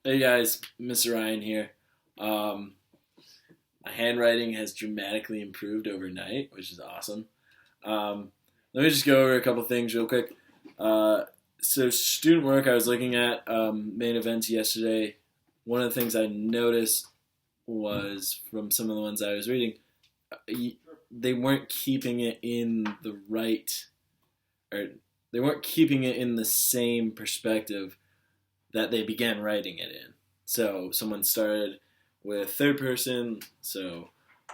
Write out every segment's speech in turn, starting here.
Hey guys, Mr. Ryan here. Um, my handwriting has dramatically improved overnight, which is awesome. Let me just go over a couple things real quick. So, student work, I was looking at main events yesterday. One of the things I noticed was from some of the ones I was reading, they weren't keeping it in the right, or they weren't keeping it in the same perspective that they began writing it in. So someone started with third person. So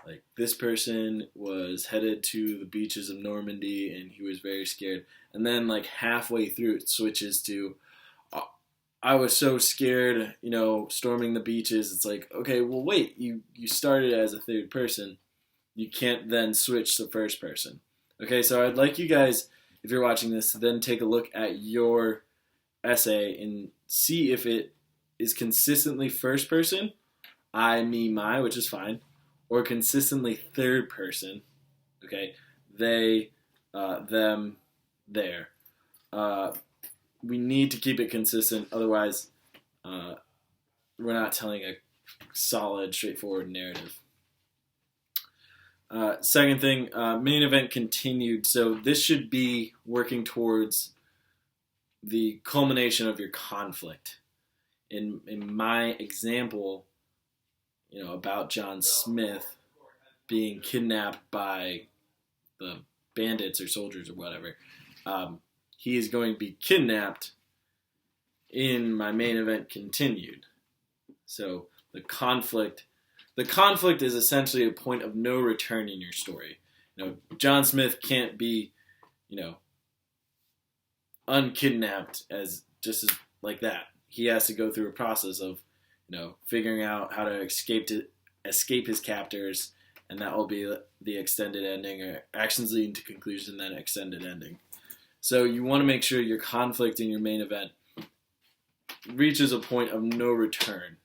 like this person was headed to the beaches of Normandy and he was very scared. And then like halfway through it switches to uh, I was so scared, storming the beaches. It's like, okay, well wait, you started as a third person. You can't then switch to first person. Okay, so I'd like you guys, if you're watching this, to then take a look at your essay and see if it is consistently first person, I, me, my, which is fine, or consistently third person, okay, they, them, their. Uh, we need to keep it consistent, otherwise, we're not telling a solid, straightforward narrative. Second thing, main event continued. So this should be working towards the culmination of your conflict. In my example, about John Smith being kidnapped by the bandits or soldiers or whatever, he is going to be kidnapped in my main event continued. So the conflict is essentially a point of no return in your story. John Smith can't be, unkidnapped as like that. He has to go through a process of, figuring out how to escape his captors, and that will be the extended ending, or actions leading to conclusion, then extended ending. So you want to make sure your conflict in your main event reaches a point of no return.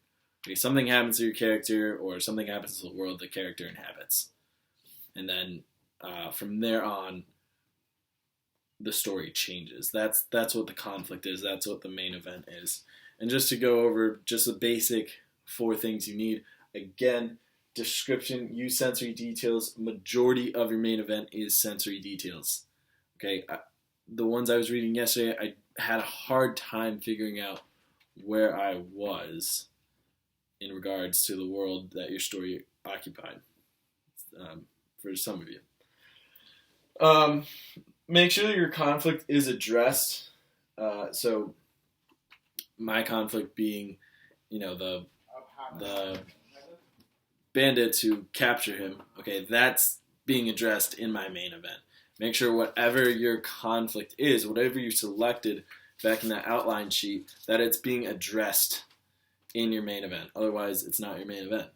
Okay, something happens to your character, or something happens to the world the character inhabits, and then from there on, the story changes. That's what the conflict is. That's what the main event is. And just to go over just the basic 4 things you need. Again, description, use sensory details. Majority of your main event is sensory details. Okay, the ones I was reading yesterday, I had a hard time figuring out where I was in regards to the world that your story occupied. For some of you. Make sure that your conflict is addressed. So my conflict being, the bandits who capture him. Okay, that's being addressed in my main event. Make sure whatever your conflict is, whatever you selected back in that outline sheet, that it's being addressed in your main event. Otherwise, it's not your main event.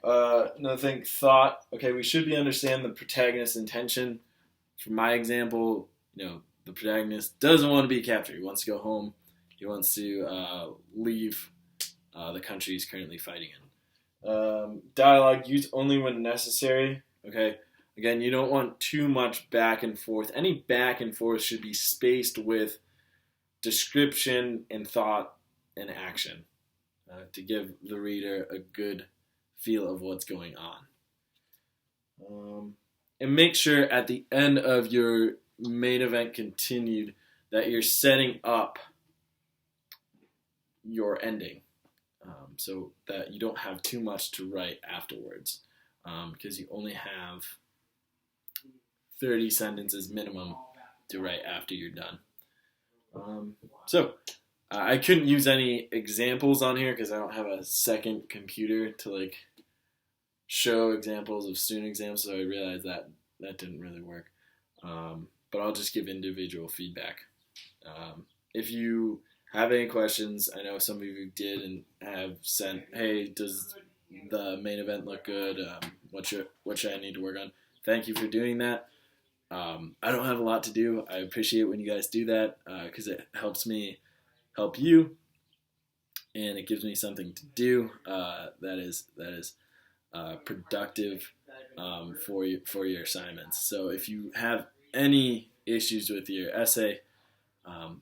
Another thing, thought. Okay, we should understand the protagonist intention. For my example, the protagonist doesn't want to be captured. He wants to go home. He wants to leave the country he's currently fighting in. Dialogue used only when necessary. Okay. Again, you don't want too much back and forth. Any back and forth should be spaced with description and thought and action to give the reader a good feel of what's going on. And make sure at the end of your main event continued that you're setting up your ending, so that you don't have too much to write afterwards, because you only have 30 sentences minimum to write after you're done. I couldn't use any examples on here because I don't have a second computer to show examples of student exams, so I realized that didn't really work. But I'll just give individual feedback. If you have any questions, I know some of you did and have sent, hey, does the main event look good? What should I need to work on? Thank you for doing that. I don't have a lot to do. I appreciate when you guys do that because it helps me help you, and it gives me something to do that is productive for your assignments. So if you have any issues with your essay,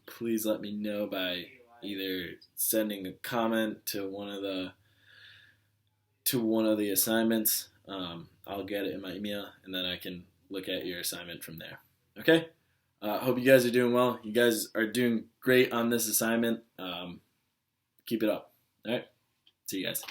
please let me know by either sending a comment to one of the assignments. I'll get it in my email, and then I can look at your assignment from there. Okay? Hope you guys are doing well. You guys are doing great on this assignment. Keep it up. All right? See you guys.